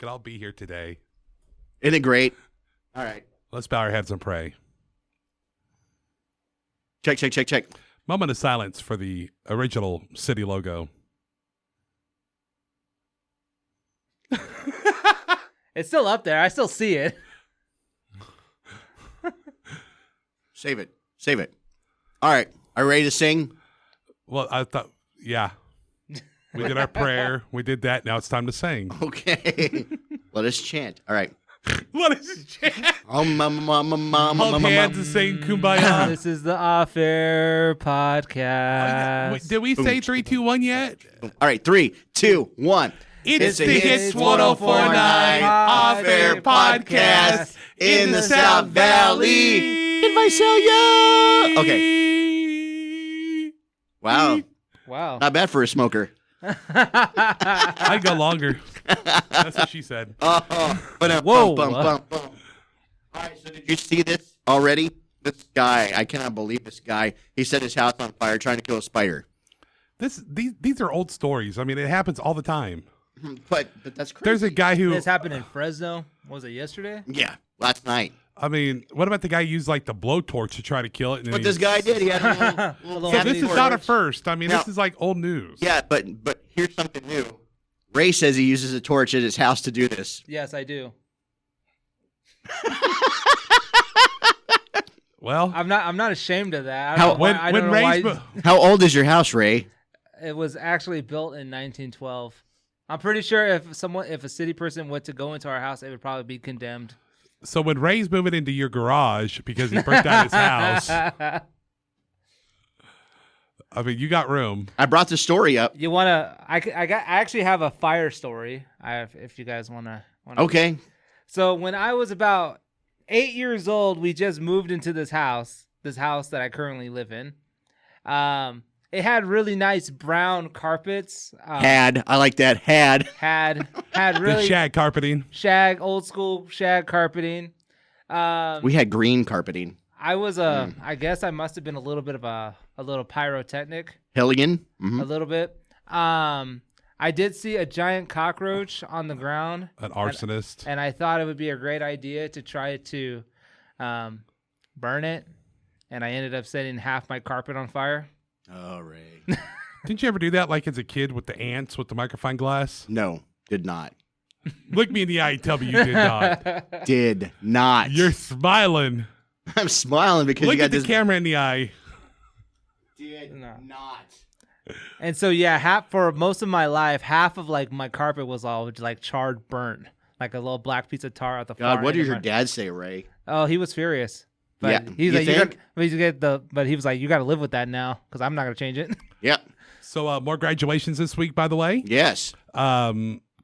could all be here today. Isn't it great? All right. Let's bow our heads and pray. Check, check, check, check. Moment of silence for the original city logo. It's still up there. I still see it. Save it. Save it. All right. Are you ready to sing? Well, I thought, yeah. We did our prayer. We did that. Now it's time to sing. Okay. Let us chant. All right. What is it, chant? Hold Hold hands and sing Kumbaya. This is the Off-Air Podcast. Wait, did we say 3, 2, 1 yet? All right. 3, 2, 1. It's the Hits 104.9 Off-Air Podcast in the South Valley. In Visalia. Okay. Wow. Wow. Not bad for a smoker. I'd go longer. That's what she said. Whoa. All right, so did you see this already? This guy, I cannot believe this guy. He set his house on fire trying to kill a spider. These are old stories. I mean, it happens all the time. But that's crazy. There's a guy who... This happened in Fresno. Was it yesterday? Yeah, last night. I mean, what about the guy who used like the blowtorch to try to kill it? And What this guy did, he had a little So this is not a torch. first. I mean, Now- this is like old news. Yeah, but here's something new. Ray says he uses a torch at his house to do this. Yes, I do. Well, I'm not ashamed of that. How- I don't know Ray's why. How old is your house, Ray? It was actually built in 1912. I'm pretty sure if a city person were to go into our house, it would probably be condemned. so when Ray's moving into your garage because he burnt down his house, I mean, you got room. I brought the story up. You wanna? I actually have a fire story. If you guys wanna. Okay. So when I was about 8 years old, we just moved into this house that I currently live in. It had really nice brown carpets. I like that. Had The really shag carpeting. old school shag carpeting. We had green carpeting. I was I guess I must have been a little bit of a little pyrotechnic, Hellion. a Mhm. little bit. I did see a giant cockroach on the ground, An arsonist. and I thought it would be a great idea to try to burn it, and I ended up setting half my carpet on fire. Oh, Ray. Didn't you ever do that like as a kid with the ants with the microphone glass? No, did not. Look me in the eye and tell me you did not. Did not. You're smiling. I'm smiling because Look you got at the this. camera in the eye. Did No. not. And so yeah, for most of my life, half of like my carpet was all like charred, burnt, like a little black piece of tar at the far God, what end did of your my- dad say, Ray? Oh, he was furious. But Yeah, he's you like, think? but he was like, you got to live with that now because I'm not gonna change it. Yep. So more graduations this week, by the way. Yes.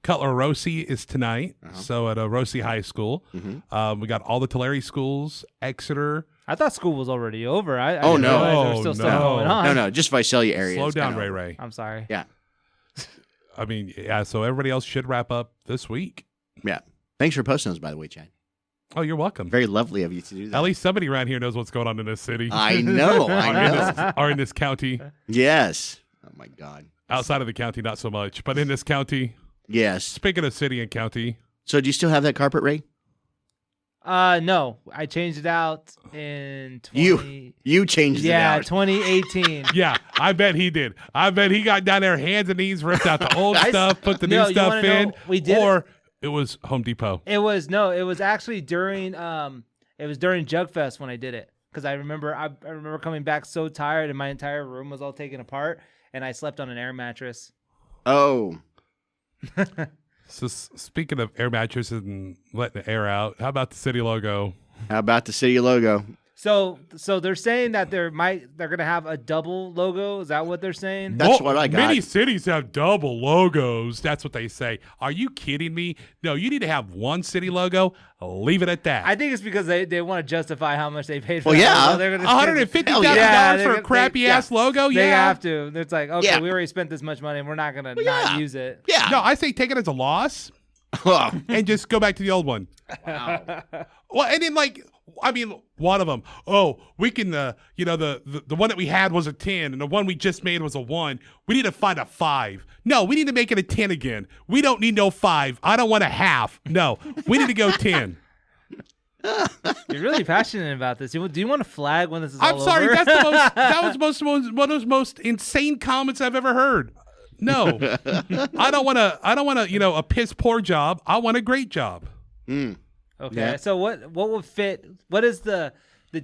Cutler Rossi is tonight. Uh-huh. So at Rossi High School. Mhm. We got all the Tulare schools, Exeter. I thought school was already over. I Oh, didn't no. realize there was Oh, still stuff no. going on. No, just Visalia area. Slow It's down, kinda Ray over. Ray. I'm sorry. Yeah. I mean, yeah, so everybody else should wrap up this week. Yeah. Thanks for posting those, by the way, Chad. Oh, you're welcome. Very lovely of you to do that. At least somebody around here knows what's going on in this city. I know. I or, in know. this, or in this county. Yes. Oh, my God. Outside of the county, not so much. But in this county, Yes. speaking of city and county, So do you still have that carpet, Ray? No, I changed it out in 20. You changed it Yeah, out. 2018. yeah, I bet he did. I bet he got down there hands and knees, ripped out the old stuff, put the No, new you stuff wanna know, in. we did or it was Home Depot. It was actually during Jugfest when I did it because I remember coming back so tired and my entire room was all taken apart and I slept on an air mattress. Oh. So speaking of air mattresses and letting the air out, how about the city logo? How about the city logo? So they're saying that they're gonna have a double logo. Is that what they're saying? That's what I got. Many cities have double logos. That's what they say. Are you kidding me? No, you need to have one city logo. Leave it at that. I think it's because they want to justify how much they paid for. Well, that yeah. logo. They're gonna $150,000 Yeah, for a they- crappy yeah. ass logo? They Yeah. have to. It's like, okay, Yeah. we already spent this much money and we're not gonna yeah. not use it. Yeah. No, I say take it as a loss Oh, and just go back to the old one. wow. Well, and then like, I mean, one of them. Oh, we can. You know, the one that we had was a 10, and the one we just made was a 1. We need to find a 5. No, we need to make it a 10 again. We don't need no 5. I don't want a half. No, we need to go 10. You're really passionate about this. Do you want a flag when this is I'm all sorry. over? That's the most. That was one of those most insane comments I've ever heard. No, I don't want to. I don't want to. You know, a piss poor job. I want a great job. Okay. Yeah. So what would fit? What is the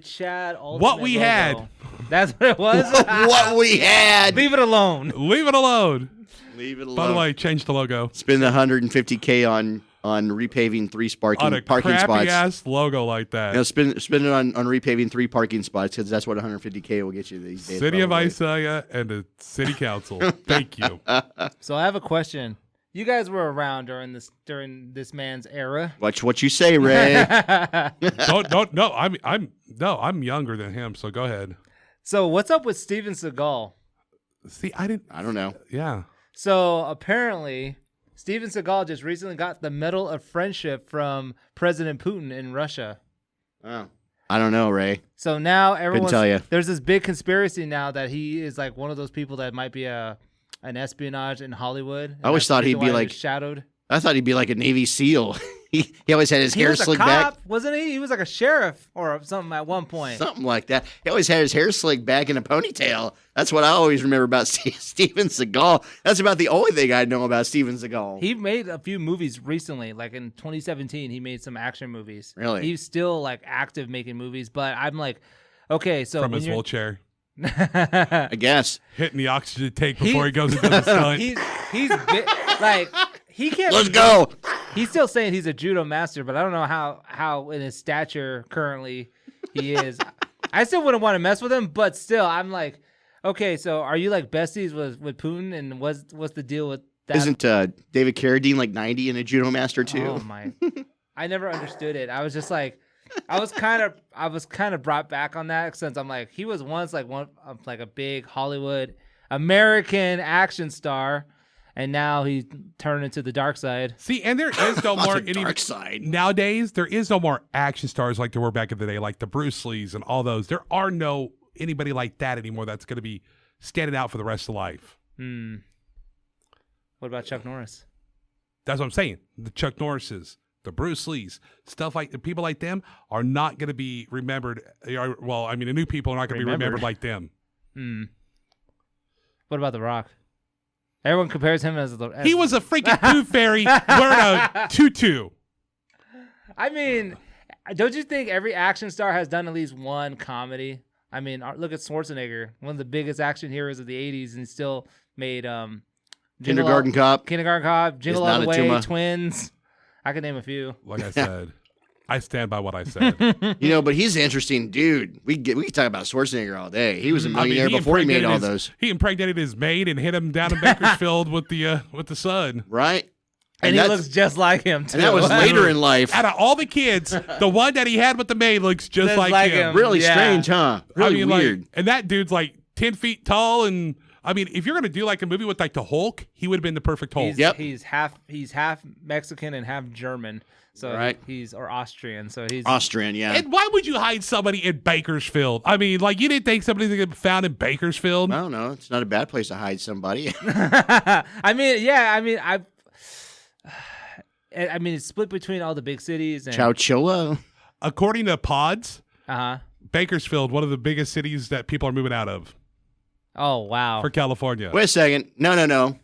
Chad Ultimate What we logo? had. That's what it was. What we had. Leave it alone. Leave it alone. Leave it alone. By the way, change the logo Spend $150K on repaving 3 on a parking crappy spots. ass logo like that. No, spend it on repaving 3 parking spots because that's what $150K will get you these days. City of probably. Isaiah and the city council. Thank you. So I have a question. You guys were around during this man's era. Watch what you say, Ray. don't no. I'm younger than him. So go ahead. So what's up with Steven Seagal? See, I didn't. I don't know. Yeah. So apparently, Steven Seagal just recently got the Medal of Friendship from President Putin in Russia. Oh, I don't know, Ray. So now everyone's tell ya. there's this big conspiracy now that he is like one of those people that might be an espionage in Hollywood. And I always that's thought the reason he'd be why he like- was shadowed. I thought he'd be like a Navy SEAL. he always had his He hair was a slicked cop, back. wasn't he? He was like a sheriff or something at one point. Something like that. He always had his hair slicked back in a ponytail. That's what I always remember about Steven Seagal. That's about the only thing I know about Steven Seagal. He made a few movies recently, like in 2017. He made some action movies. Really? He's still like active making movies, but I'm like, okay, so From when his you're- wheelchair, I guess. hitting the oxygen tank before he goes into the stunt. he's like he can't. Let's go. He's still saying he's a judo master, but I don't know how in his stature currently he is. I still wouldn't want to mess with him, but still, I'm like, okay, so are you like besties with Putin, and what's the deal with that? Isn't David Carradine like 90 and a judo master too? Oh my! I never understood it. I was just like, I was kind of brought back on that since I'm like, he was once like a big Hollywood American action star, and now he turned into the dark side. See, and there is no more the dark side. nowadays. There is no more action stars like there were back in the day, like the Bruce Lees and all those. There are no anybody like that anymore. That's going to be standing out for the rest of life. What about Chuck Norris? That's what I'm saying. The Chuck Norrises, the Bruce Lees, stuff like the people like them are not going to be remembered. Well, I mean, the new people are not going to be remembered like them. What about The Rock? Everyone compares him as He was a freaking tooth fairy wearing a tutu. I mean, don't you think every action star has done at least one comedy? I mean, look at Schwarzenegger, one of the biggest action heroes of the '80s, and still made Kindergarten Cop. Jingle All not the a Way, Tuma. Twins. I could name a few. Like I said, I stand by what I said. You know, but he's an interesting dude. We can talk about Schwarzenegger all day. He was a millionaire before he made all those, He impregnated his maid and hit him down in Bakersfield with the sun. right? And he that's- looks just like him, too. And that was later in life. Out of all the kids, the one that he had with the maid looks just like him. Really Yeah. strange, huh? Really I mean, weird. Like, and that dude's like 10 feet tall. And I mean, if you're going to do like a movie with like the Hulk, he would have been the perfect Hulk. He's half Mexican and half German. So Right. or Austrian. So he's Austrian, yeah. And why would you hide somebody in Bakersfield? I mean, like, you didn't think somebody's going to get found in Bakersfield? I don't know. It's not a bad place to hide somebody. I mean, it's split between all the big cities. And, Chowchilla. According to Pods, Uh-huh. Bakersfield, one of the biggest cities that people are moving out of Oh, wow. for California. Wait a second. No.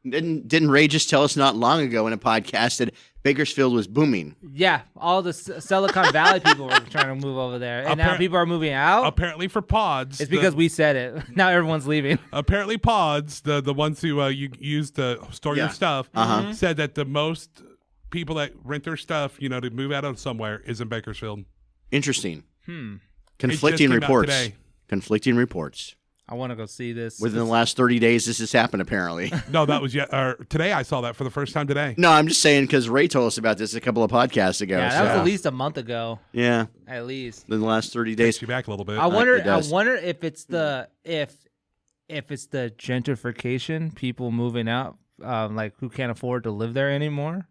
Didn't Ray just tell us not long ago in a podcast that Bakersfield was booming? Yeah, all the Silicon Valley people were trying to move over there. And now Appar- people are moving out. Apparently for Pods. It's because we said it. Now everyone's leaving. Apparently Pods, the ones who you use to store your Yeah. stuff, Uh-huh. said that the most people that rent their stuff, to move out of somewhere is in Bakersfield. Interesting. It Conflicting just came out reports. today. Conflicting reports. I want to go see this. Within the last 30 days, this has happened, apparently. No, that was today. I saw that for the first time today. No, I'm just saying because Ray told us about this a couple of podcasts ago. Yeah, that was at least a month ago. Yeah, At least. in the last 30 days. Takes you back a little bit. I wonder. it does. I wonder if it's the if it's the gentrification, people moving out, like who can't afford to live there anymore,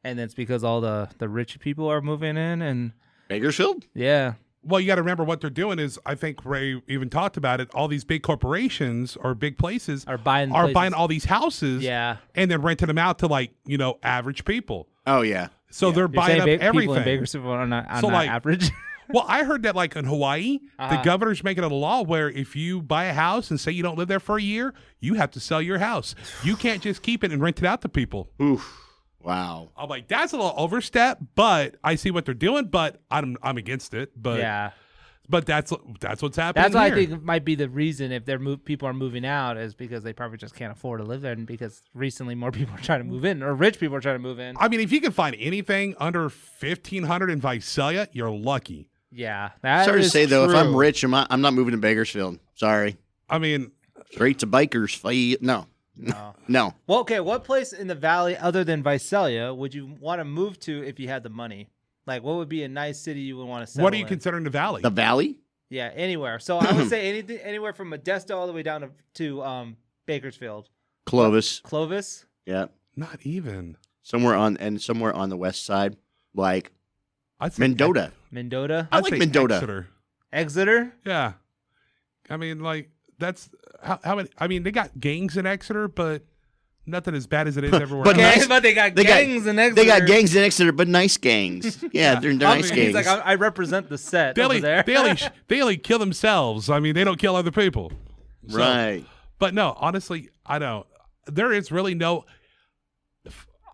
and it's because all the rich people are moving in, and Bakersfield? Yeah. Well, you got to remember what they're doing is, I think Ray even talked about it. All these big corporations or big places Are buying all these houses, Yeah. and then renting them out to average people. Oh, yeah. So they're You're buying saying up everything. People in Bakersfield are not So, like, average. Well, I heard that in Hawaii, the governor's making it a law where if you buy a house and say you don't live there for a year, you have to sell your house. You can't just keep it and rent it out to people. Oof. Wow. I'm like, that's a little overstep, but I see what they're doing, but I'm against it. But Yeah. but that's what's happening. That's why here. I think it might be the reason if people are moving out is because they probably just can't afford to live there, and because recently more people are trying to move in, or rich people are trying to move in. I mean, if you can find anything under $1,500 in Visalia, you're lucky. Yeah, that Sorry to is say, though, if I'm true. rich, I'm not moving to Bakersfield. Sorry. I mean, Straight to bikers. No. No. No. Well, okay, what place in the valley other than Visalia would you want to move to if you had the money? Like, what would be a nice city you would want to settle what are you in? considering the valley? The Valley? Yeah, anywhere. So I would say anywhere from Modesto all the way down to Bakersfield. Clovis. Clovis? Yeah. Not even. Somewhere on the west side. Like I'd say Mendota. Mendota? I I'd like say Mendota. Exeter. Exeter? Yeah. I mean, that's how many. I mean, they got gangs in Exeter, but nothing as bad as it is everywhere But else. nice- But they got they got- gangs in Exeter. They got gangs in Exeter, but nice gangs. Yeah, they're nice He's gangs. like, I represent the set They over only, there. they only kill themselves. I mean, they don't kill other people. So- right. But no, honestly, I don't. There is really no.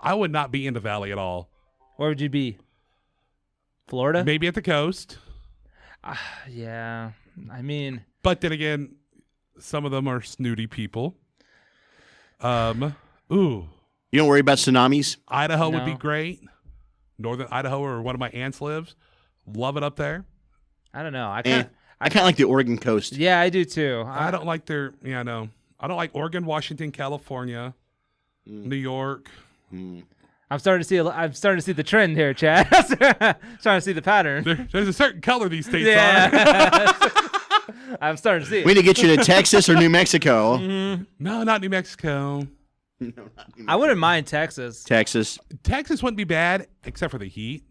I would not be in the valley at all. Where would you be? Florida? Maybe at the coast, Yeah. I mean, but then again, some of them are snooty people. Ooh, You don't worry about tsunamis? Idaho would be No. great. Northern Idaho, where one of my aunts lives. Love it up there. I don't know. I Eh. kind I kind of like the Oregon coast. Yeah, I do too. I don't like their. Yeah, no, I don't like Oregon, Washington, California, New York. I'm starting to see the trend here, Chad. Starting to see the pattern. There's a certain color these states are. Yeah. I'm starting to see it. We need to get you to Texas or New Mexico. No, not New Mexico. I wouldn't mind Texas Texas. Texas wouldn't be bad, except for the heat.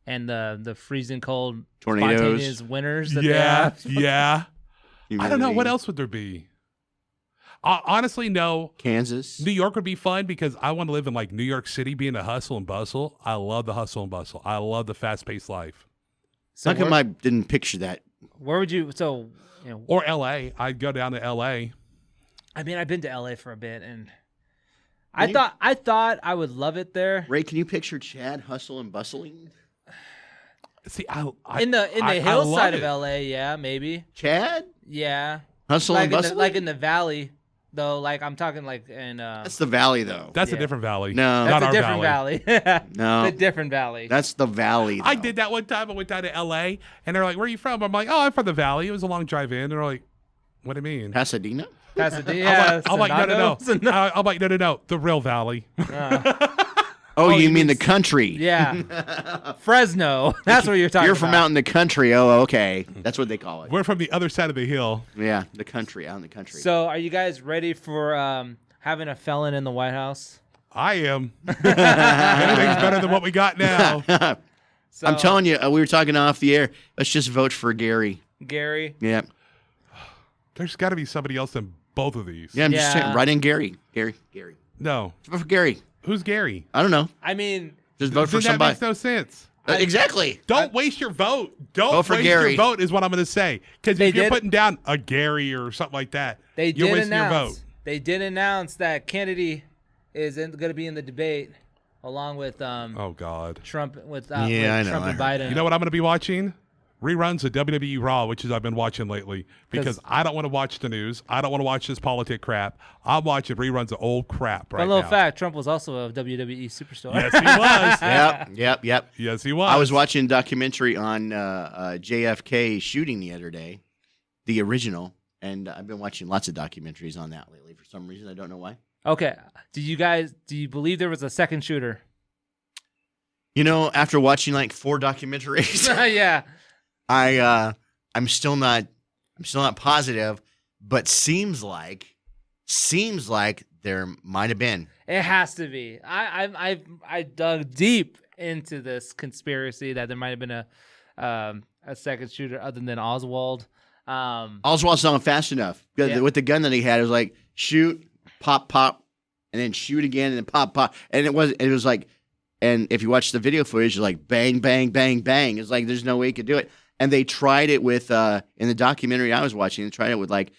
and the freezing cold Tornadoes. spontaneous winters that they Yeah, have. yeah. I don't know. Humidity. What else would there be? Honestly, no. Kansas. New York would be fun because I want to live in like New York City, being the hustle and bustle. I love the hustle and bustle. I love the fast-paced life. So How come I didn't picture that? where would you? So Or L.A. I'd go down to L.A. I mean, I've been to LA for a bit, and Really? I thought I would love it there. Ray, can you picture Chad hustle and bustling? See, I In the I hillside love of it. LA, yeah, maybe, Chad? yeah, Hustle like and in bustling? the, like in the valley, though. Like I'm talking like in That's the valley, though. That's a Yeah. different valley. No. not that's a our different valley. No. The different valley. That's the valley, though. I did that one time. I went down to L.A. and they're like, "Where are you from?" I'm like, "Oh, I'm from the valley." It was a long drive in. They're like, "What do you mean?" Pasadena? Pasadena. Yeah, I'm like, no. Sonato. I'm like, no, the real valley. Oh, you mean the country? Yeah, Fresno. That's what you're talking You're about. from out in the country. Oh, okay. That's what they call it. We're from the other side of the hill. Yeah, the country, out in the country. So, are you guys ready for having a felon in the White House? I am. Anything's better than what we got now. So, I'm telling you, we were talking off the air. Let's just vote for Gary. Gary. Yeah. There's got to be somebody else in both of these. Yeah, I'm just Yeah. saying, right in Gary. Gary. No. Vote for Gary. Who's Gary? I don't know. I mean, Just vote for Then that somebody. makes no sense. Exactly. Don't waste your vote. Don't Vote for waste Gary. your vote is what I'm going to say. Because They if you're did- putting down a Gary or something like that, they you're did wasting your announce. vote. They did announce that Kennedy is going to be in the debate, along with Oh, God. Trump with Yeah, I know, Trump I and heard Biden. You know what I'm going to be watching? Reruns of WWE Raw, which is I've been watching lately because I don't want to watch the news. I don't want to watch this politic crap. I'm watching reruns of old crap right Fun little now. fact: Trump was also a WWE superstar. Yes, he was. Yep. Yes, he was. I was watching a documentary on JFK shooting the other day, the original, and I've been watching lots of documentaries on that lately for some reason. I don't know why. Okay. Do you believe there was a second shooter? You know, after watching like 4 documentaries, Yeah. I'm still not positive, but seems like seems like there might have been. It has to be. I dug deep into this conspiracy that there might have been a second shooter other than Oswald. Oswald's not fast enough. Yeah. With the gun that he had, it was like shoot, pop, pop, and then shoot again, and then pop, pop. And it was like, and if you watch the video footage, it's like bang, bang, bang, bang. It's like there's no way he could do it. And they tried it with in the documentary I was watching. They tried it with like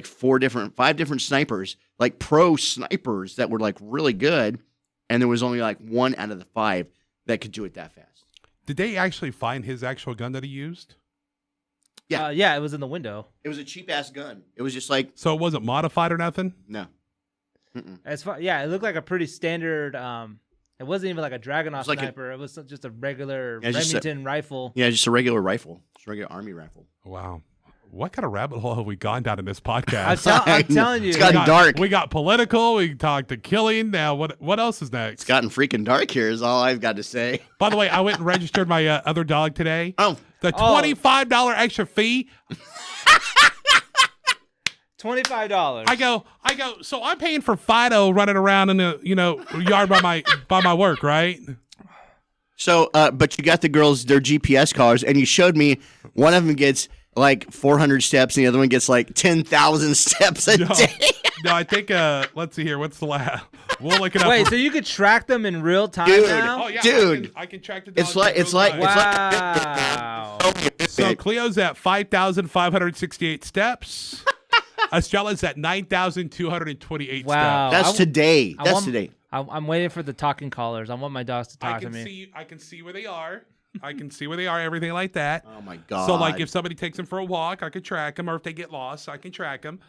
5 different snipers, like pro snipers that were like really good, and there was only like 1 out of the 5 that could do it that fast. Did they actually find his actual gun that he used? Yeah. Yeah, it was in the window. It was a cheap ass gun. It was just like So it wasn't modified or nothing? no. Mm-mm. It looked like a pretty standard. It wasn't even like a Dragunov like sniper. It was just a regular Yeah, just a- Remington rifle. Yeah, just a regular rifle, just a regular army rifle. Wow. What kind of rabbit hole have we gone down in this podcast? I'm telling you, It's gotten dark. We got political. We talked to killing. Now, what else is next? It's gotten freaking dark here. Is all I've got to say. By the way, I went and registered my other dog today. Oh, The $25 extra fee. $25. I go. So I'm paying for Fido running around in the yard by my work, right? so but you got the girls their GPS collars, and you showed me one of them gets like 400 steps, and the other one gets like 10,000 steps a day. No, I think. Let's see here. What's the last? We'll look it up. Wait, so you could track them in real time Dude. now? Oh yeah, Dude. I can track the dog. It's like Wow. So Cleo's at 5,568 steps. Estrella's at 9,228 Wow. steps. That's today. I That's want- today. I'm waiting for the talking collars. I want my dogs to I talk to can me. see. I can see where they are. Everything like that. Oh my god. So like if somebody takes them for a walk, I could track them, or if they get lost, I can track them.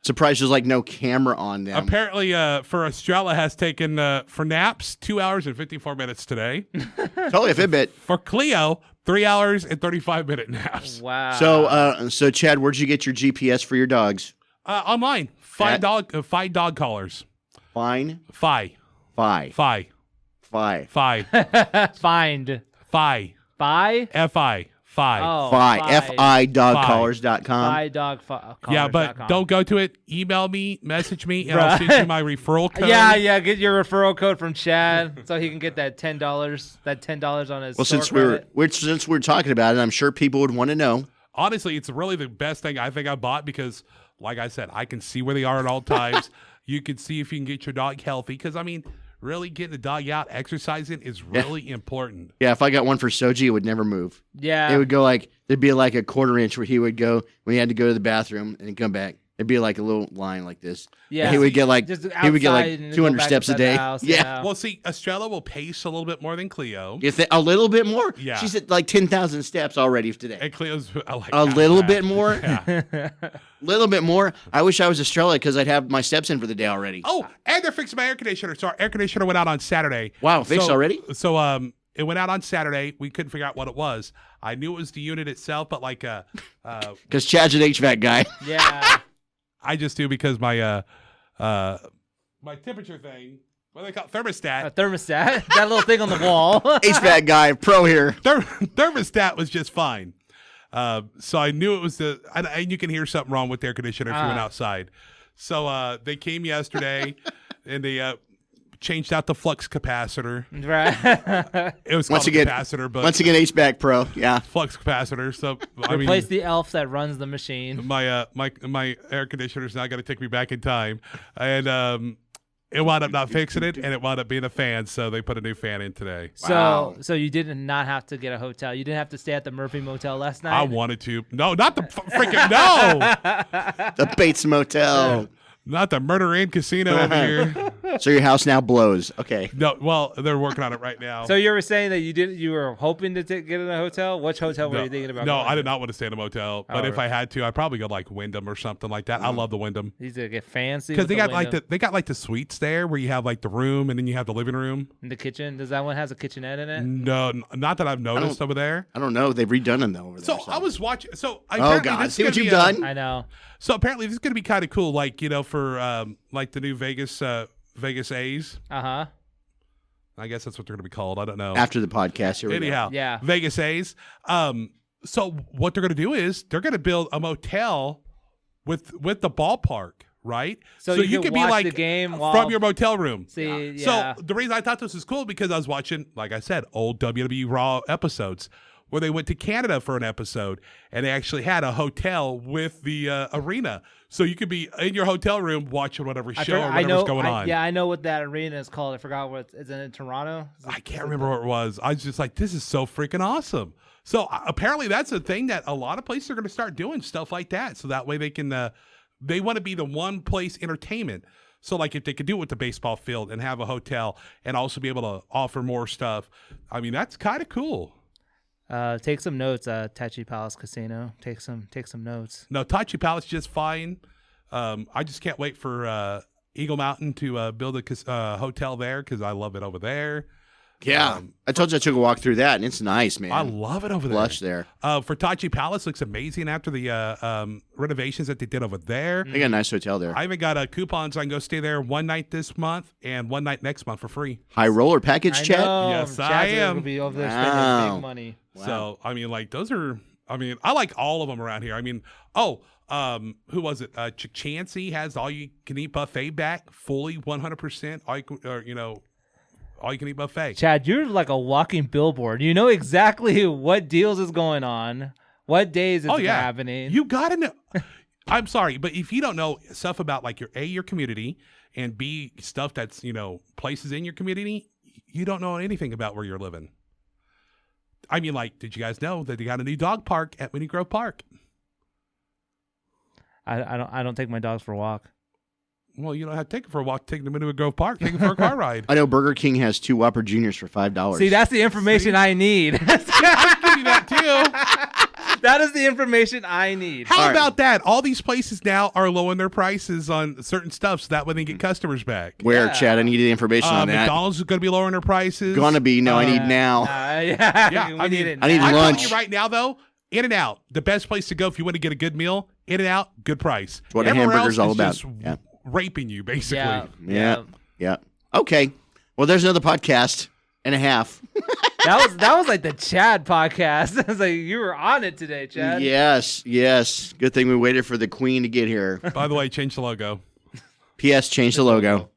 surprised there's like no camera on them. Apparently, for Estrella has taken for naps 2 hours and 54 minutes today. Totally a Fitbit. For Cleo, 3 hours and 35-minute naps. Wow. So Chad, where'd you get your GPS for your dogs? Online, find dog collars. Fine. Fi. Find. Fi. Fi. Find. Fi. Fi? Fi. Fi. Oh, Fi. FIDogcollars.com. Fi dog. Yeah, but don't go to it. Email me, message me, and I'll send you my referral code. Yeah. Get your referral code from Chad so he can get that $10. That $10 on his. Well, store since we're talking about it, I'm sure people would want to know. Honestly, it's really the best thing I think I bought because, like I said, I can see where they are at all times. You can see if you can get your dog healthy because, I mean, really getting the dog out, exercising is really important. Yeah, if I got one for Soji, it would never move. Yeah. It would go like, there'd be like a quarter inch where he would go when he had to go to the bathroom and come back. It'd be like a little line like this. Yeah. And he would get like Just 200 outside steps a and go back inside the day. house, Yeah. Well, see, Estrella will pace a little bit more than Cleo. You think a little bit more? Yeah. She's at like 10,000 steps already today. And Cleo's like A half little that. bit more? Yeah. Little bit more. I wish I was Estrella because I'd have my steps in for the day already. Oh, and they're fixing my air conditioner. So our air conditioner went out on Saturday. Wow, fixed already? So it went out on Saturday. We couldn't figure out what it was. I knew it was the unit itself, but like Because Chad's an HVAC guy. Yeah. I just do because my my temperature thing, what do they call it? A Thermostat. thermostat. That little thing on the wall. HVAC guy, pro here. Thermostat was just fine. So I knew it was and you can hear something wrong with the air conditioner if you went outside. So they came yesterday and they changed out the flux capacitor. Right. It was Once called again- a capacitor, but Once again, HVAC pro. Yeah. flux capacitor. So I Replace mean, the elf that runs the machine. my air conditioner's not going to take me back in time, and it wound up not fixing it, and it wound up being a fan. So they put a new fan in today. Wow. So you did not have to get a hotel. You didn't have to stay at the Murphy Motel last night. I wanted to. No, not the freaking no. The Bates Motel. Not the Murder Inn Casino over here. So your house now blows. Okay. No, well, they're working on it right now. So you were saying that you were hoping to get in a hotel. Which hotel were you thinking about? No, going I did to? not want to stay in a motel. But Oh, if I had to, I'd probably go like Wyndham or something like that. I love the Wyndham He's gonna get fancy because with they the got window. like the suites there where you have like the room and then you have the living room. In the kitchen. Does that one has a kitchenette in it? No, not that I've noticed over there. I don't know. They've redone them though over there. So I was watching. So Oh apparently God! this is See what gonna you've be a- done? I know. So apparently this is going to be kind of cool, like for like the new Vegas A's. Uh-huh. I guess that's what they're going to be called. I don't know. After the podcast, here we go. Anyhow, Yeah. Vegas A's. So what they're going to do is they're going to build a motel with the ballpark right? right? So you could watch be like the game while... from your motel room. See, yeah. So the reason I thought this was cool because I was watching, like I said, old WWE Raw episodes where they went to Canada for an episode and they actually had a hotel with the arena. So you could be in your hotel room watching whatever show or whatever's going on. Yeah, I know what that arena is called. I forgot what it's in Toronto. I can't remember what it was. I was just like, this is so freaking awesome. So apparently that's a thing that a lot of places are going to start doing stuff like that. So that way they can, they want to be the one place entertainment. So like if they could do it with the baseball field and have a hotel and also be able to offer more stuff, I mean, that's kind of cool. Take some notes, Tachi Palace Casino. Take some notes. No, Tachi Palace just fine. I just can't wait for Eagle Mountain to build a hotel there because I love it over there. Yeah, I told you I took a walk through that, and it's nice, man. I love it over there. Lush there. For Tachi Palace, looks amazing after the renovations that they did over there. They got a nice hotel there. I even got coupons. I can go stay there one night this month and one night next month for free. High roller package, Chad? Yes, I am. Gonna be over there spending big money. Wow. So, I mean, like, those are, I mean, I like all of them around here. I mean, who was it? Chancey has all you can eat buffet back, fully 100%. All you can eat buffet. Chad, you're like a walking billboard. You know exactly what deals is going on, what days it's happening. You got to know. I'm sorry, but if you don't know stuff about like your community and B, stuff that's, places in your community, you don't know anything about where you're living. I mean, like, did you guys know that they got a new dog park at Winnie Grove Park? I don't take my dogs for a walk. Well, you don't have to take it for a walk. Take them into a Grove Park. Take it for a car ride. I know Burger King has 2 Whopper Juniors for $5. See, that's the information I need. I'll give you that too. That is the information I need. How about that? All these places now are lowering their prices on certain stuff so that way they get customers back. Where, Chad? I need the information on that. McDonald's is going to be lowering their prices. Gonna be. No, I need now. Yeah, I need it. I need now. lunch. I'm telling you right now, though, In-N-Out, the best place to go if you want to get a good meal. In-N-Out, good price. It's what a Everywhere hamburger's else all is about. just Yeah. raping you, basically. Yeah. Okay. Well, there's another podcast and a half. That was like the Chad podcast. I was like, you were on it today, Chad. Yes. Good thing we waited for the queen to get here. By the way, change the logo. P.S. Change the logo.